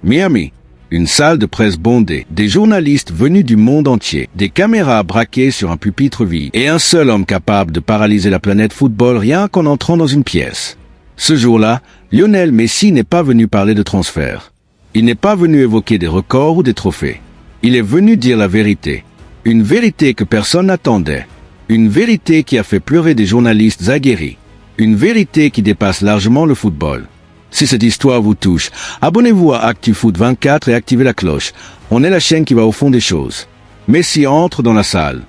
Miami. Une salle de presse bondée, des journalistes venus du monde entier, des caméras braquées sur un pupitre vide, et un seul homme capable de paralyser la planète football rien qu'en entrant dans une pièce. Ce jour-là, Lionel Messi n'est pas venu parler de transfert. Il n'est pas venu évoquer des records ou des trophées. Il est venu dire la vérité. Une vérité que personne n'attendait. Une vérité qui a fait pleurer des journalistes aguerris. Une vérité qui dépasse largement le football. Si cette histoire vous touche, abonnez-vous à ActuFoot 24 et activez la cloche. On est la chaîne qui va au fond des choses. Messi entre dans la salle.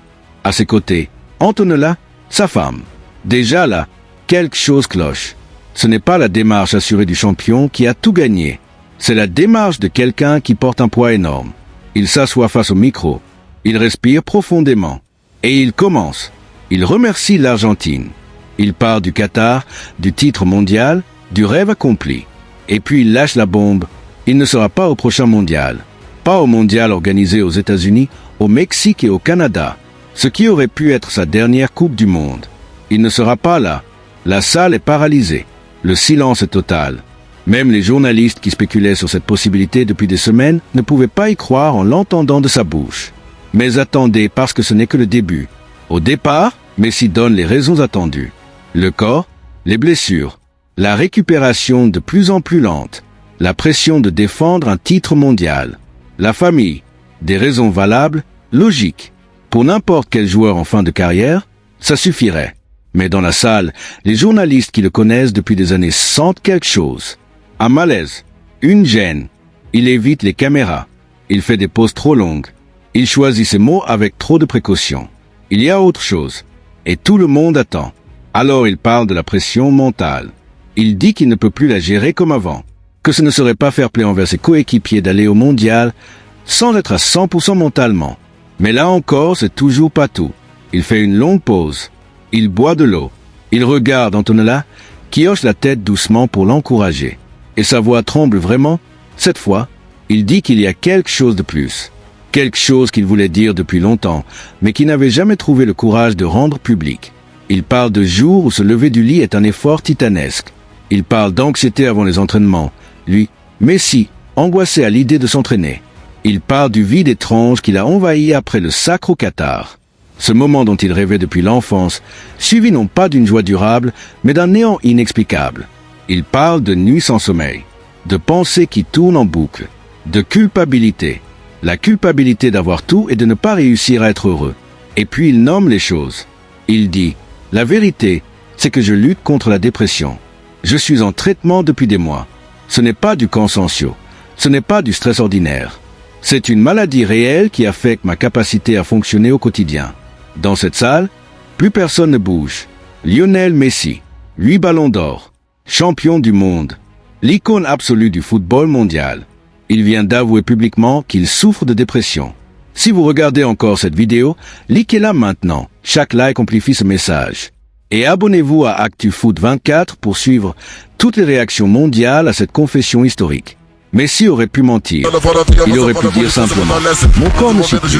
À ses côtés, Antonella, sa femme. Déjà là, quelque chose cloche. Ce n'est pas la démarche assurée du champion qui a tout gagné. C'est la démarche de quelqu'un qui porte un poids énorme. Il s'assoit face au micro. Il respire profondément. Et il commence. Il remercie l'Argentine. Il parle du Qatar, du titre mondial, du rêve accompli. Et puis il lâche la bombe. Il ne sera pas au prochain mondial. Pas au mondial organisé aux États-Unis, au Mexique et au Canada. Ce qui aurait pu être sa dernière Coupe du Monde. Il ne sera pas là. La salle est paralysée. Le silence est total. Même les journalistes qui spéculaient sur cette possibilité depuis des semaines ne pouvaient pas y croire en l'entendant de sa bouche. Mais attendez, parce que ce n'est que le début. Au départ, Messi donne les raisons attendues. Le corps, les blessures, la récupération de plus en plus lente, la pression de défendre un titre mondial, la famille, des raisons valables, logiques. Pour n'importe quel joueur en fin de carrière, ça suffirait. Mais dans la salle, les journalistes qui le connaissent depuis des années sentent quelque chose. Un malaise, une gêne. Il évite les caméras. Il fait des pauses trop longues. Il choisit ses mots avec trop de précaution. Il y a autre chose. Et tout le monde attend. Alors il parle de la pression mentale. Il dit qu'il ne peut plus la gérer comme avant. Que ce ne serait pas fair-play envers ses coéquipiers d'aller au mondial sans être à 100% mentalement. Mais là encore, c'est toujours pas tout. Il fait une longue pause. Il boit de l'eau. Il regarde Antonella, qui hoche la tête doucement pour l'encourager. Et sa voix tremble vraiment. Cette fois, il dit qu'il y a quelque chose de plus. Quelque chose qu'il voulait dire depuis longtemps, mais qui n'avait jamais trouvé le courage de rendre public. Il parle de jours où se lever du lit est un effort titanesque. Il parle d'anxiété avant les entraînements. Lui, Messi, angoissé à l'idée de s'entraîner. Il parle du vide étrange qu'il a envahi après le sacre au Qatar. Ce moment dont il rêvait depuis l'enfance, suivi non pas d'une joie durable, mais d'un néant inexplicable. Il parle de nuits sans sommeil, de pensées qui tournent en boucle, de culpabilité. La culpabilité d'avoir tout et de ne pas réussir à être heureux. Et puis il nomme les choses. Il dit, la vérité, c'est que je lutte contre la dépression. Je suis en traitement depuis des mois. Ce n'est pas du cansancio. Ce n'est pas du stress ordinaire. C'est une maladie réelle qui affecte ma capacité à fonctionner au quotidien. Dans cette salle, plus personne ne bouge. Lionel Messi, 8 ballons d'or, champion du monde, l'icône absolue du football mondial. Il vient d'avouer publiquement qu'il souffre de dépression. Si vous regardez encore cette vidéo, likez-la maintenant. Chaque like amplifie ce message. Et abonnez-vous à ActuFoot 24 pour suivre toutes les réactions mondiales à cette confession historique. Messi aurait pu mentir. Il aurait pu dire simplement « Mon corps ne suit plus ».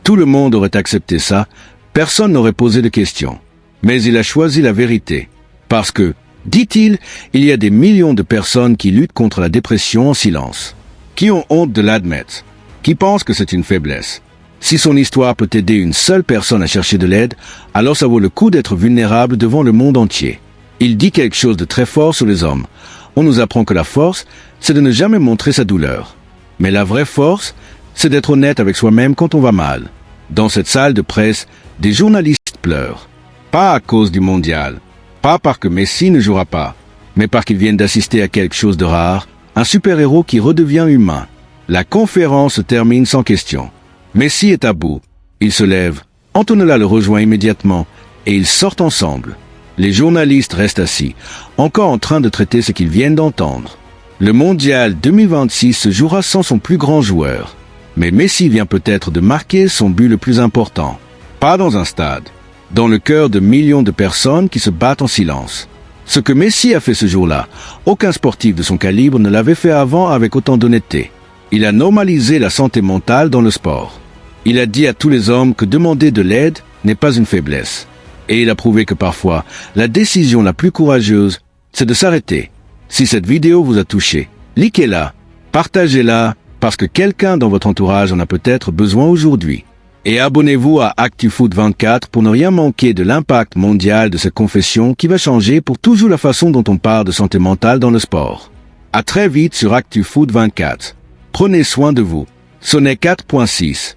Tout le monde aurait accepté ça. Personne n'aurait posé de questions. Mais il a choisi la vérité. Parce que, dit-il, il y a des millions de personnes qui luttent contre la dépression en silence. Qui ont honte de l'admettre. Qui pensent que c'est une faiblesse. Si son histoire peut aider une seule personne à chercher de l'aide, alors ça vaut le coup d'être vulnérable devant le monde entier. Il dit quelque chose de très fort sur les hommes. On nous apprend que la force, c'est de ne jamais montrer sa douleur. Mais la vraie force, c'est d'être honnête avec soi-même quand on va mal. Dans cette salle de presse, des journalistes pleurent. Pas à cause du mondial. Pas parce que Messi ne jouera pas. Mais parce qu'ils viennent d'assister à quelque chose de rare. Un super-héros qui redevient humain. La conférence se termine sans question. Messi est à bout. Il se lève. Antonella le rejoint immédiatement. Et ils sortent ensemble. Les journalistes restent assis, encore en train de traiter ce qu'ils viennent d'entendre. Le mondial 2026 se jouera sans son plus grand joueur. Mais Messi vient peut-être de marquer son but le plus important. Pas dans un stade. Dans le cœur de millions de personnes qui se battent en silence. Ce que Messi a fait ce jour-là, aucun sportif de son calibre ne l'avait fait avant avec autant d'honnêteté. Il a normalisé la santé mentale dans le sport. Il a dit à tous les hommes que demander de l'aide n'est pas une faiblesse. Et il a prouvé que parfois, la décision la plus courageuse, c'est de s'arrêter. Si cette vidéo vous a touché, likez-la, Partagez-la, parce que quelqu'un dans votre entourage en a peut-être besoin aujourd'hui. Et abonnez-vous à ActuFoot 24 pour ne rien manquer de l'impact mondial de cette confession qui va changer pour toujours la façon dont on parle de santé mentale dans le sport. À très vite sur ActuFoot 24. Prenez soin de vous. Sonnet 4.6